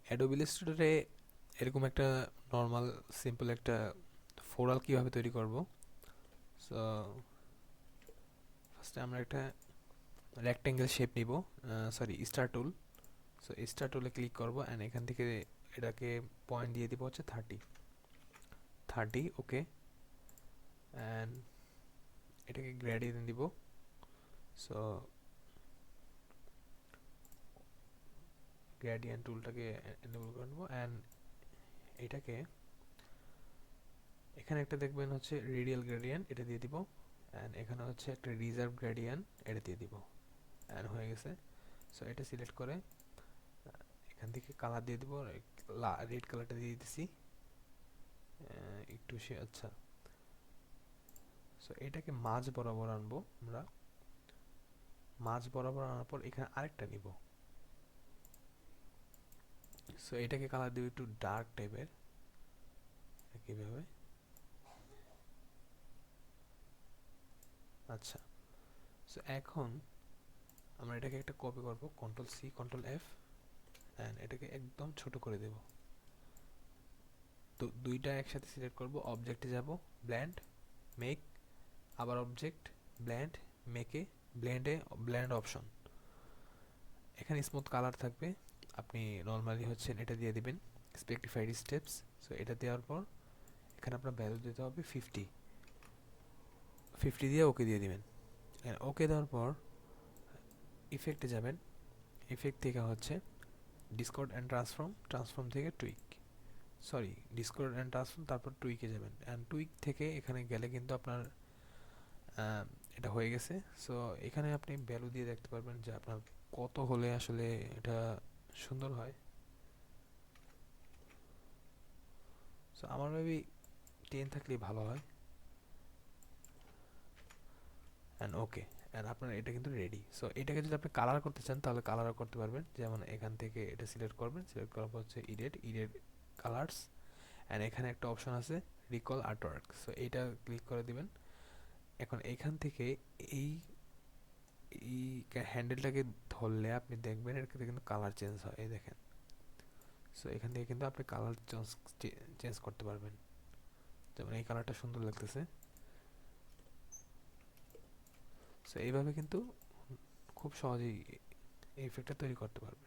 Adobe ইলাস্ট্রেটরে এরকম একটা normal simple একটা ফোরাল কিভাবে তৈরি করব। সো ফার্স্টে আমরা একটা রেক্টেঙ্গেল শেপ নিব, সরি স্টার টুল। সো স্টার টুলে ক্লিক করব অ্যান্ড এখান থেকে এটাকে পয়েন্ট দিয়ে দিব হচ্ছে 30 ওকে। অ্যান্ড এটাকে গ্রেডিয়েন্ট দিব। সো গ্রেডিয়েন্ট টুলটাকে এনেবল করে নেব অ্যান্ড এটাকে এখানে একটা দেখবেন হচ্ছে রেডিয়াল গ্রেডিয়েন্ট, এটা দিয়ে দিব। অ্যান্ড এখানে হচ্ছে একটা রিজার্ভ গ্রেডিয়েন্ট, এটা দিয়ে দিব। অ্যান্ড হয়ে গেছে। সো এটা সিলেক্ট করে এখান থেকে কালার দিয়ে দিব, রেড কালারটা দিয়ে দিতেছি একটু সে আচ্ছা। সো এটাকে মাঝ বরাবর আনবো আমরা। মাঝ বরাবর আনার পর এখানে আরেকটা নিব। সো এটাকে কালার দিব একটু ডার্ক টাইপের, কিভাবে আচ্ছা। সো এখন আমরা এটাকে একটা কপি করব, control C control F, and এটাকে একদম ছোট করে দেব। তো দুইটা একসাথে সিলেক্ট করব, অবজেক্টে যাব, ব্ল্যান্ড, মেক, আবার অবজেক্ট, ব্ল্যান্ড, মেকে, ব্ল্যান্ড অপশন। এখানে স্মুথ কালার থাকবে, আপনি নর্মালি হচ্ছে এটা দিয়ে দিবেন, স্পেসিফাইড স্টেপস। সো এটা দেওয়ার পর এখানে আপনার ভ্যালু দিতে হবে 50 দিয়ে ওকে দিয়ে দিবেন। ওকে দেওয়ার পর ইফেক্টে যাবেন, ইফেক্ট থেকে হচ্ছে ডিসকর্ড অ্যান্ড ট্রান্সফর্ম থেকে টুইক, সরি ডিসকর্ড অ্যান্ড ট্রান্সফর্ম, তারপর টুইকে যাবেন। অ্যান্ড টুইক থেকে এখানে গেলে কিন্তু আপনার এটা হয়ে গেছে। সো এখানে আপনি ভ্যালু দিয়ে দেখতে পারবেন যে আপনার কত হলে আসলে এটা সুন্দর হয়। সো আমার মেবি 10 থাকলেই ভালো হয়। অ্যান্ড ওকে, অ্যান্ড আপনার এটা কিন্তু রেডি। সো এটাকে যদি আপনি কালার করতে চান তাহলে কালারও করতে পারবেন। যেমন এখান থেকে এটা সিলেক্ট করবেন, সিলেক্ট করার পর হচ্ছে ইডেট কালার্স, অ্যান্ড এখানে একটা অপশন আছে রিকল আর্টওয়ার্ক। সো এইটা ক্লিক করে দিবেন। এখন এখান থেকে এই এই হ্যান্ডেলটাকে ধরলে আপনি দেখবেন এর কিন্তু কালার চেঞ্জ হয়, এই দেখেন। সো এখান থেকে কিন্তু আপনি কালার চেঞ্জ করতে পারবেন। যেমন এই কালারটা সুন্দর লাগতেছে। সো এইভাবে কিন্তু খুব সহজেই এই ইফেক্টটা তৈরি করতে পারবেন।